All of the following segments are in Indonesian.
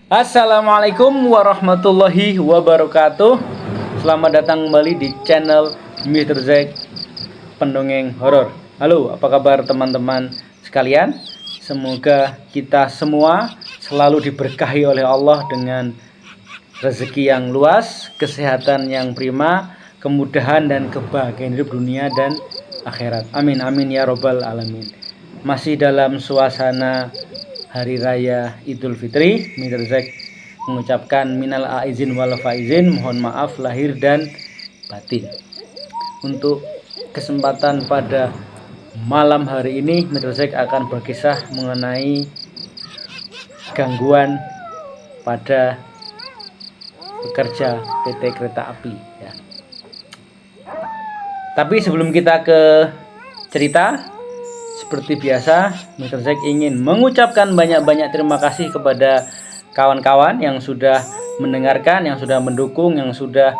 Assalamualaikum warahmatullahi wabarakatuh. Selamat datang kembali di channel Mr. Zack Pendongeng Horor. Halo, apa kabar teman-teman sekalian? Semoga kita semua selalu diberkahi oleh Allah dengan rezeki yang luas, kesehatan yang prima, kemudahan dan kebahagiaan hidup dunia dan akhirat. Amin amin ya robbal alamin. Masih dalam suasana Hari Raya Idul Fitri, Mr. Zack mengucapkan minal aizin wal faizin, mohon maaf lahir dan batin. Untuk kesempatan pada malam hari ini, Mr. Zack akan berkisah mengenai gangguan pada pekerja PT Kereta Api ya. Tapi sebelum kita ke cerita, seperti biasa, Mr. Zack ingin mengucapkan banyak-banyak terima kasih kepada kawan-kawan yang sudah mendengarkan, yang sudah mendukung, yang sudah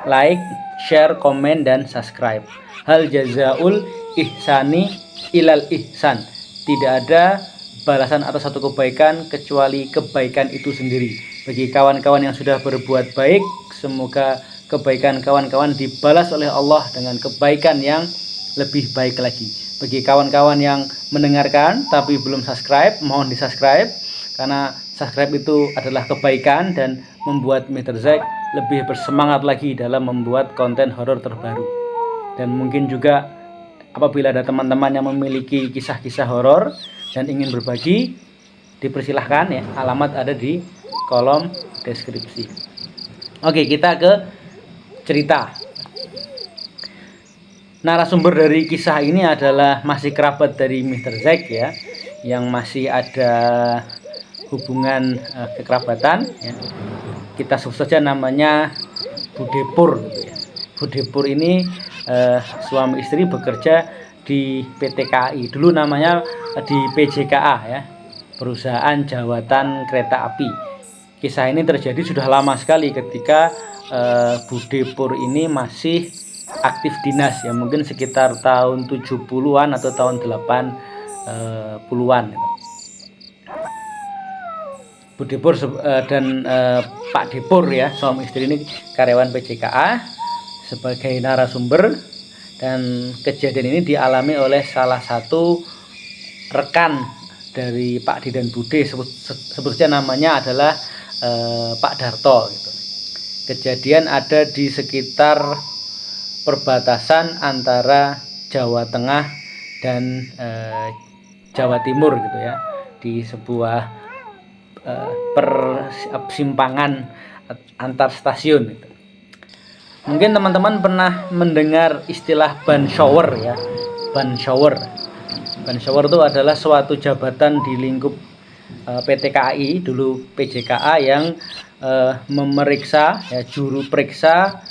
like, share, komen, dan subscribe. Hal jazaul ihsani ilal ihsan. Tidak ada balasan atas satu kebaikan kecuali kebaikan itu sendiri. Bagi kawan-kawan yang sudah berbuat baik, semoga kebaikan kawan-kawan dibalas oleh Allah dengan kebaikan yang lebih baik lagi. Bagi kawan-kawan yang mendengarkan tapi belum subscribe, mohon di subscribe, karena subscribe itu adalah kebaikan dan membuat Mr. Zack lebih bersemangat lagi dalam membuat konten horor terbaru. Dan mungkin juga apabila ada teman-teman yang memiliki kisah-kisah horor dan ingin berbagi, dipersilahkan ya, alamat ada di kolom deskripsi. Oke, kita ke cerita. Narasumber dari kisah ini adalah masih kerabat dari Mr. Zack ya, yang masih ada hubungan kekerabatan ya. Kita sebut saja namanya Bude Pur gitu ya. Bude Pur ini suami istri bekerja di PT KAI. Dulu namanya di PJKA ya, Perusahaan Jawatan Kereta Api. Kisah ini terjadi sudah lama sekali ketika Bude Pur ini masih aktif dinas ya, mungkin sekitar tahun 70-an atau tahun 80-an gitu. Bu Depur dan Pak Depur ya, suami istri ini karyawan PJKA sebagai narasumber, dan kejadian ini dialami oleh salah satu rekan dari Pak Di dan Bude, sebutnya namanya adalah Pak Darto gitu. Kejadian ada di sekitar perbatasan antara Jawa Tengah dan Jawa Timur gitu ya, di sebuah persimpangan antar stasiun gitu. Mungkin teman-teman pernah mendengar istilah ban shower ya. Ban shower itu adalah suatu jabatan di lingkup PT KAI, dulu PJKA, yang memeriksa ya, juru periksa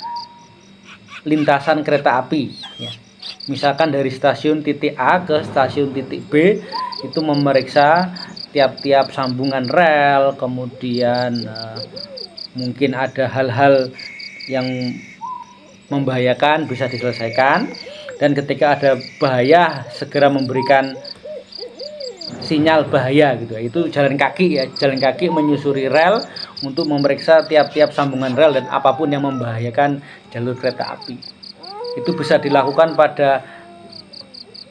lintasan kereta api ya. Misalkan dari stasiun titik A ke stasiun titik B, itu memeriksa tiap-tiap sambungan rel, kemudian mungkin ada hal-hal yang membahayakan bisa diselesaikan, dan ketika ada bahaya segera memberikan sinyal bahaya gitu ya. Itu jalan kaki ya, jalan kaki menyusuri rel untuk memeriksa tiap-tiap sambungan rel dan apapun yang membahayakan jalur kereta api. Itu bisa dilakukan pada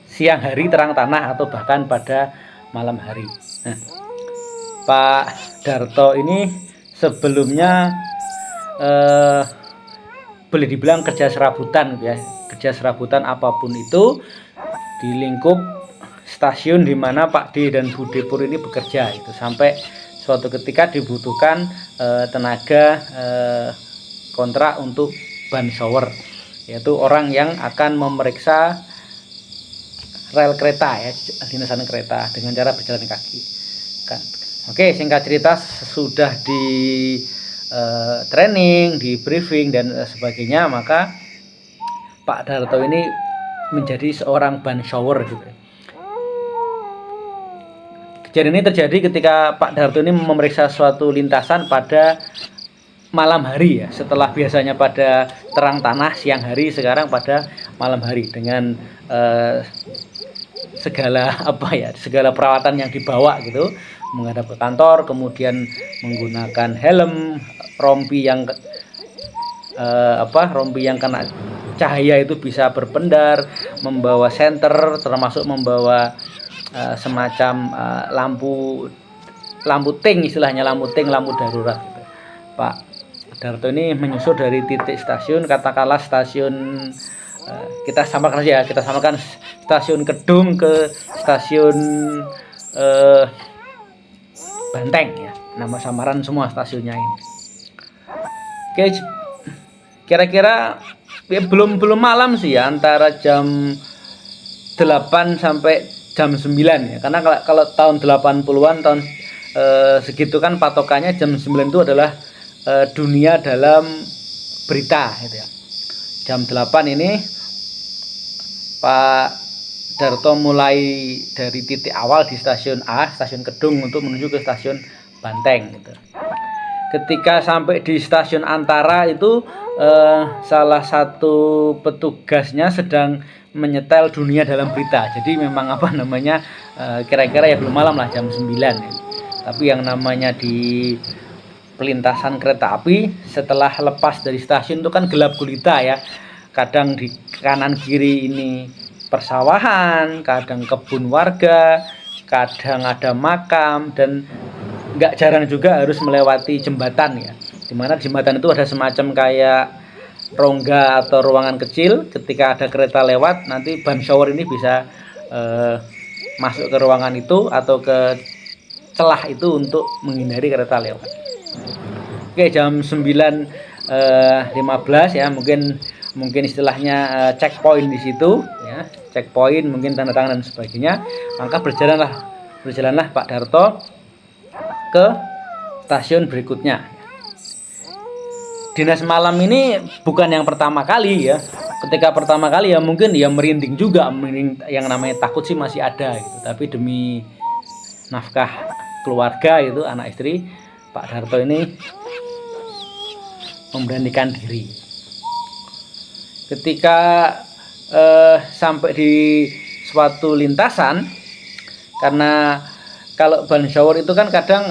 siang hari terang tanah atau bahkan pada malam hari. Nah, Pak Darto ini sebelumnya boleh dibilang kerja serabutan gitu ya, kerja serabutan apapun itu di lingkup stasiun di mana Pak D dan Bu Depur ini bekerja itu, sampai suatu ketika dibutuhkan tenaga kontrak untuk ban shower, yaitu orang yang akan memeriksa rel kereta ya, lintasan kereta dengan cara berjalan kaki kan. Oke, singkat cerita, sudah di training, di briefing dan sebagainya, maka Pak Darto ini menjadi seorang ban shower gitu. Kejadian ini terjadi ketika Pak Darto ini memeriksa suatu lintasan pada malam hari ya, setelah biasanya pada terang tanah siang hari, sekarang pada malam hari dengan segala segala perawatan yang dibawa gitu, menghadap ke kantor, kemudian menggunakan helm, rompi yang rompi yang kena cahaya itu bisa berpendar, membawa senter, termasuk membawa semacam lampu ting, istilahnya lampu ting, lampu darurat gitu. Pak Darto ini menyusur dari titik stasiun, katakanlah stasiun kita samakan stasiun Kedung ke stasiun Banteng ya, nama samaran semua stasiunnya ini. Oke, kira-kira ya belum malam sih ya, antara jam 8 sampai jam 9 ya, karena kalau tahun 80-an tahun segitu kan patokannya jam 9 itu adalah dunia dalam berita gitu ya. Jam 8 ini Pak Darto mulai dari titik awal di stasiun A, stasiun Kedung, untuk menuju ke stasiun Banteng gitu. Ketika sampai di stasiun Antara itu salah satu petugasnya sedang menyetel dunia dalam berita. Jadi memang kira-kira ya belum malam lah, jam 9 ya. Tapi yang namanya di pelintasan kereta api setelah lepas dari stasiun itu kan gelap gulita ya. Kadang di kanan kiri ini persawahan, kadang kebun warga, kadang ada makam, dan nggak jarang juga harus melewati jembatan ya, dimana jembatan itu ada semacam kayak rongga atau ruangan kecil. Ketika ada kereta lewat, nanti ban shower ini bisa masuk ke ruangan itu atau ke celah itu untuk menghindari kereta lewat. Oke, jam 9.15 ya, mungkin istilahnya checkpoint di situ ya, checkpoint mungkin tanda tangan dan sebagainya. Maka berjalanlah Pak Darto ke stasiun berikutnya. Dinas malam ini bukan yang pertama kali ya. Ketika pertama kali ya mungkin ya merinding juga, yang namanya takut sih masih ada gitu. Tapi demi nafkah keluarga itu, anak istri, Pak Darto ini memberanikan diri. Ketika sampai di suatu lintasan, karena kalau ban shower itu kan kadang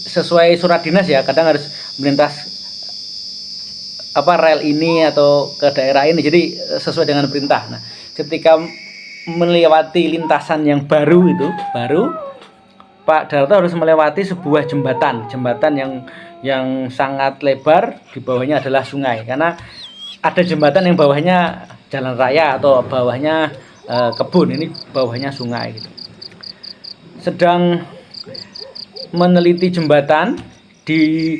sesuai surat dinas ya, kadang harus melintas rel ini atau ke daerah ini, jadi sesuai dengan perintah. Nah, ketika melewati lintasan yang baru Pak Darto harus melewati sebuah jembatan yang sangat lebar. Di bawahnya adalah sungai, karena ada jembatan yang bawahnya jalan raya atau bawahnya kebun, ini bawahnya sungai gitu. Sedang meneliti jembatan, di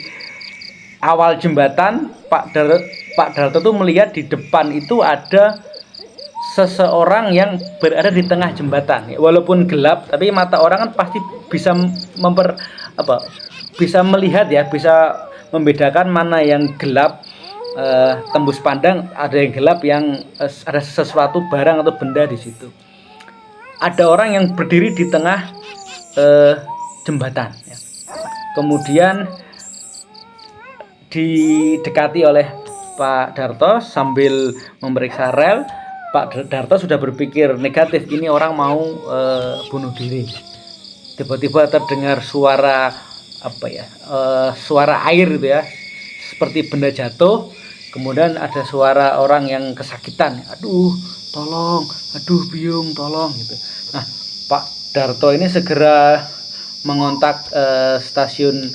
awal jembatan Pak Darto tuh melihat di depan itu ada seseorang yang berada di tengah jembatan ya. Walaupun gelap, tapi mata orang kan pasti bisa bisa melihat ya, bisa membedakan mana yang gelap, tembus pandang, ada yang gelap, yang ada sesuatu barang atau benda di situ. Ada orang yang berdiri di tengah jembatan ya. Kemudian didekati oleh Pak Darto sambil memeriksa rel. Pak Darto sudah berpikir negatif, ini orang mau bunuh diri. Tiba-tiba terdengar suara suara air gitu ya, seperti benda jatuh. Kemudian ada suara orang yang kesakitan, aduh tolong, aduh biung tolong gitu. Nah, Pak Darto ini segera mengontak stasiun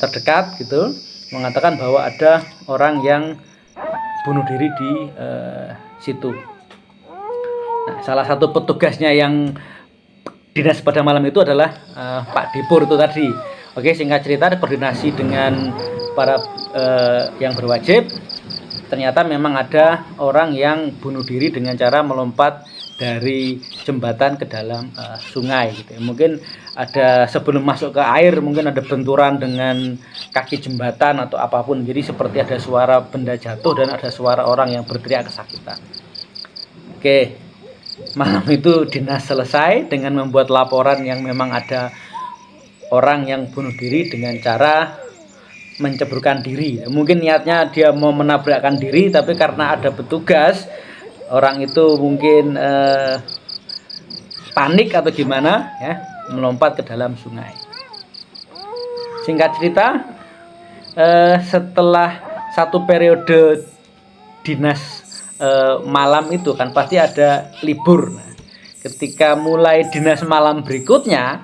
terdekat gitu, mengatakan bahwa ada orang yang bunuh diri di situ. Nah, salah satu petugasnya yang dinas pada malam itu adalah Pak Dipur itu tadi. Oke, singkat cerita, koordinasi dengan para yang berwajib. Ternyata memang ada orang yang bunuh diri dengan cara melompat dari jembatan ke dalam sungai gitu. Mungkin ada, sebelum masuk ke air, mungkin ada benturan dengan kaki jembatan atau apapun. Jadi seperti ada suara benda jatuh dan ada suara orang yang berteriak kesakitan. Oke, malam itu dinas selesai dengan membuat laporan yang memang ada orang yang bunuh diri dengan cara menceburkan diri. Mungkin niatnya dia mau menabrakkan diri, tapi karena ada petugas, orang itu mungkin panik atau gimana ya, melompat ke dalam sungai. Singkat cerita, setelah satu periode dinas malam itu kan pasti ada libur. Nah, ketika mulai dinas malam berikutnya,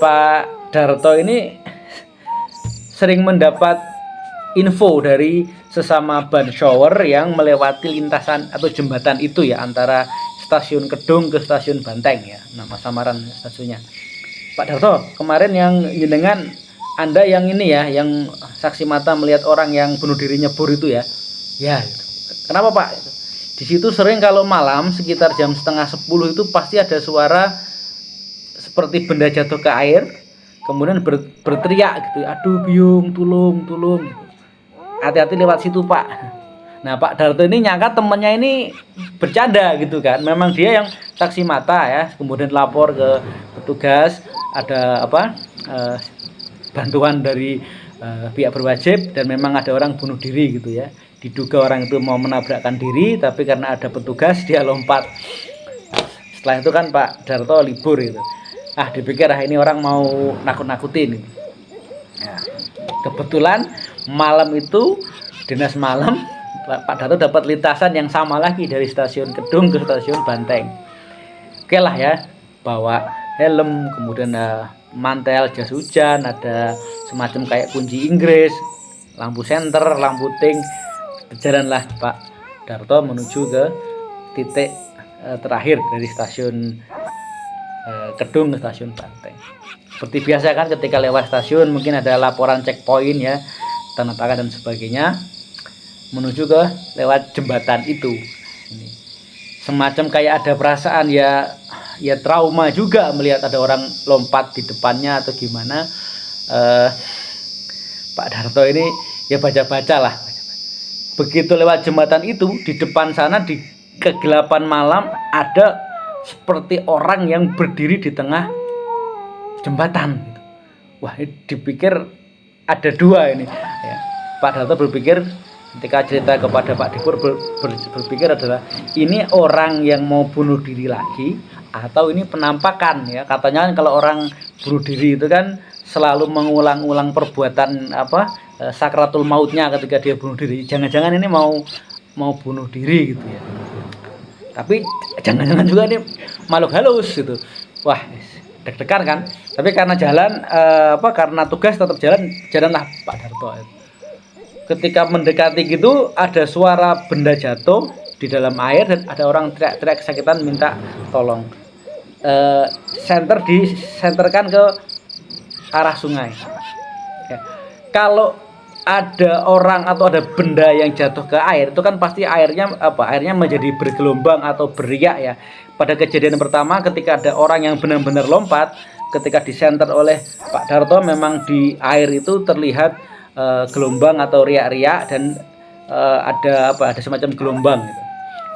Pak Darto ini sering mendapat info dari sesama ban shower yang melewati lintasan atau jembatan itu ya, antara stasiun Kedung ke stasiun Banteng ya, nama samaran stasiunnya. Pak Darto, kemarin yang jenengan Anda yang ini ya, yang saksi mata melihat orang yang bunuh diri nyebur itu ya. Ya, gitu. Kenapa Pak? Di situ sering kalau malam sekitar jam setengah 10 itu pasti ada suara seperti benda jatuh ke air, kemudian berteriak gitu, aduh biung, tulung, tulung. Gitu. Hati-hati lewat situ Pak. Nah Pak Darto ini nyangka temennya ini bercanda gitu kan. Memang dia yang saksi mata ya, kemudian lapor ke petugas, ada apa bantuan dari pihak berwajib, dan memang ada orang bunuh diri gitu ya. Diduga orang itu mau menabrakkan diri, tapi karena ada petugas dia lompat. Setelah itu kan Pak Darto libur gitu. Dipikir ini orang mau nakut-nakutin. Nah, kebetulan malam itu dinas malam Pak Darto dapat lintasan yang sama lagi dari stasiun Kedung ke stasiun Banteng. Oke lah ya, bawa helm, kemudian mantel, jas hujan, ada semacam kayak kunci Inggris, lampu senter, lampu ting. Berjalanlah Pak Darto menuju ke titik terakhir dari stasiun Kedung ke stasiun Banteng. Seperti biasa kan ketika lewat stasiun mungkin ada laporan checkpoint ya, tanda tangan dan sebagainya, menuju ke lewat jembatan itu. Ini semacam kayak ada perasaan ya trauma juga melihat ada orang lompat di depannya atau gimana. Pak Darto ini ya baca-baca lah. Begitu lewat jembatan itu, di depan sana di kegelapan malam ada seperti orang yang berdiri di tengah jembatan. Wah, ini dipikir ada dua ini. Ya, Pak Darto berpikir ketika cerita kepada Pak Dipur berpikir adalah ini orang yang mau bunuh diri lagi atau ini penampakan ya. Katanya kan kalau orang bunuh diri itu kan selalu mengulang-ulang perbuatan sakratul mautnya ketika dia bunuh diri. Jangan-jangan ini mau bunuh diri gitu ya. Tapi jangan-jangan juga ini makhluk halus gitu. Wah, deg-degan kan. Tapi karena karena tugas tetap jalanlah Pak Darto. Ketika mendekati gitu ada suara benda jatuh di dalam air dan ada orang teriak-teriak kesakitan minta tolong. Disenterkan ke arah sungai. Ya. Kalau ada orang atau ada benda yang jatuh ke air itu kan pasti airnya menjadi bergelombang atau beriak ya. Pada kejadian pertama ketika ada orang yang benar-benar lompat, ketika disenter oleh Pak Darto memang di air itu terlihat gelombang atau riak-riak dan ada semacam gelombang gitu.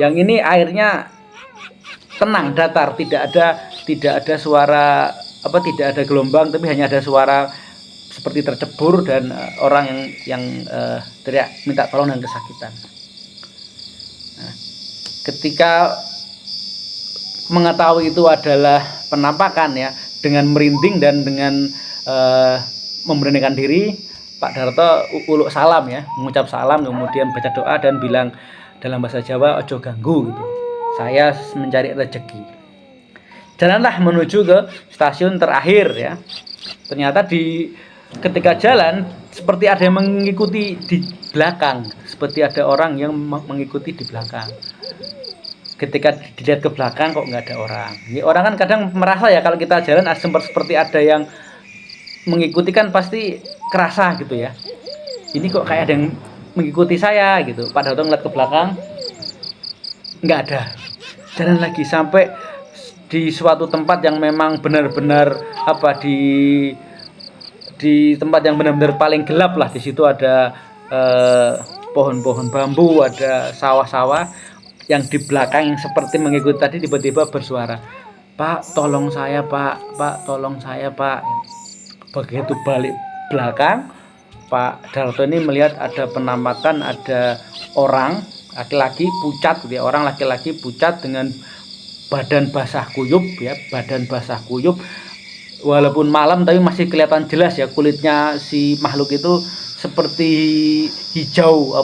Yang ini airnya tenang, datar, tidak ada suara tidak ada gelombang, tapi hanya ada suara seperti tercebur dan orang yang teriak minta tolong dan kesakitan. Nah, ketika mengetahui itu adalah penampakan ya, dengan merinding dan dengan memberanikan diri, Pak Darto uluk salam ya, mengucap salam, kemudian baca doa dan bilang dalam bahasa Jawa, ojo ganggu gitu. Saya mencari rezeki. Jalanlah menuju ke stasiun terakhir ya. Ternyata ketika jalan seperti ada yang mengikuti di belakang, seperti ada orang yang mengikuti di belakang. Ketika dilihat ke belakang kok nggak ada orang. Ini orang kan kadang merasa ya kalau kita jalan seperti ada yang mengikuti, kan pasti kerasa gitu ya. Ini kok kayak ada yang mengikuti saya gitu. Pak Darto ngeliat ke belakang, nggak ada. Jalan lagi sampai di suatu tempat yang memang benar-benar di tempat yang benar-benar paling gelap lah. Di situ ada pohon-pohon bambu, ada sawah-sawah. Yang di belakang yang seperti mengikuti tadi tiba-tiba bersuara, Pak tolong saya Pak, Pak tolong saya Pak. Begitu balik belakang, Pak Darto ini melihat ada penampakan, ada orang laki-laki pucat gitu ya, orang laki-laki pucat dengan badan basah kuyup ya, badan basah kuyup, walaupun malam tapi masih kelihatan jelas ya, kulitnya si makhluk itu seperti hijau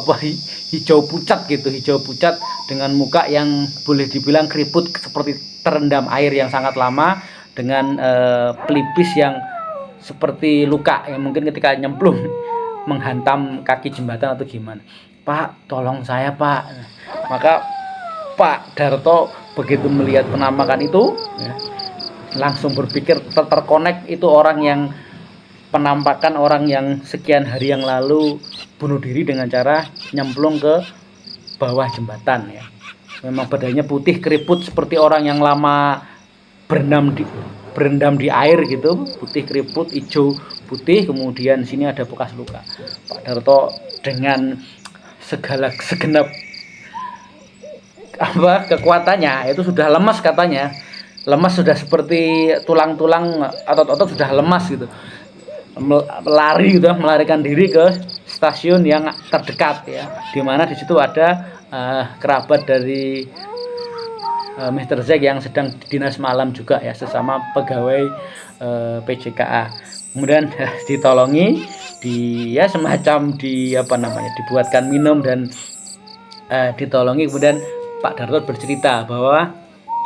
hijau pucat gitu, hijau pucat dengan muka yang boleh dibilang keriput seperti terendam air yang sangat lama, dengan pelipis yang seperti luka yang mungkin ketika nyemplung menghantam kaki jembatan atau gimana. Pak, tolong saya Pak. Maka Pak Darto begitu melihat penampakan itu ya, langsung berpikir terkonek itu orang yang penampakan orang yang sekian hari yang lalu bunuh diri dengan cara nyemplung ke bawah jembatan ya. Memang badannya putih keriput seperti orang yang lama berendam di air gitu, putih keriput, hijau putih, kemudian sini ada bekas luka. Pak Darto dengan segenap kekuatannya itu sudah lemas katanya, lemas sudah seperti tulang-tulang, otot-otot sudah lemas gitu, lari gitu, melarikan diri ke stasiun yang terdekat ya, dimana di situ ada kerabat dari Mr. Zack yang sedang dinas malam juga ya, sesama pegawai PJKA. Kemudian ditolongi, ya semacam dibuatkan minum dan ditolongi. Kemudian Pak Darto bercerita bahwa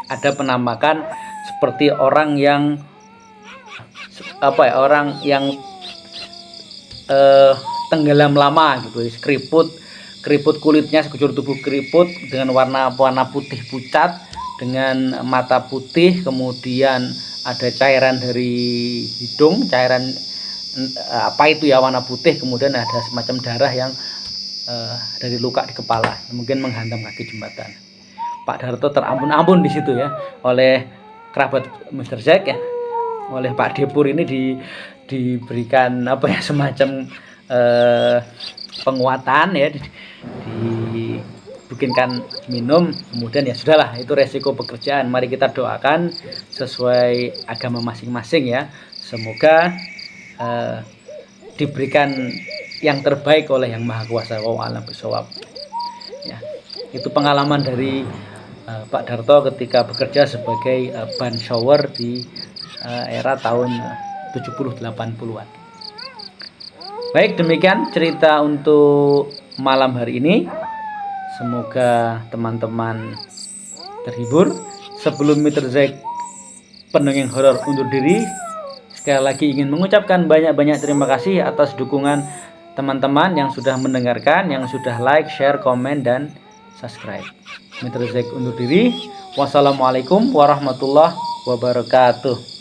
ada penampakan seperti orang yang tenggelam lama gitu, keriput kulitnya sekujur tubuh keriput dengan warna putih pucat, dengan mata putih, kemudian ada cairan dari hidung, cairan warna putih, kemudian ada semacam darah yang dari luka di kepala, mungkin menghantam kaki jembatan. Pak Darto terampun-ampun di situ ya oleh kerabat Mr. Zack ya, oleh Pak Depur ini diberikan semacam penguatan ya, dibikinkan minum, kemudian ya sudahlah, itu resiko pekerjaan, mari kita doakan sesuai agama masing-masing ya, semoga diberikan yang terbaik oleh Yang Maha Kuasa. Wallahu a'lam bishawab. Ya, itu pengalaman dari Pak Darto ketika bekerja sebagai ban shower di era tahun 70-80-an. Baik, demikian cerita untuk malam hari ini. Semoga teman-teman terhibur. Sebelum Mr. Zack pendongeng horor undur diri, sekali lagi ingin mengucapkan banyak-banyak terima kasih atas dukungan teman-teman yang sudah mendengarkan, yang sudah like, share, komen, dan subscribe. Mr. Zack undur diri. Wassalamualaikum warahmatullahi wabarakatuh.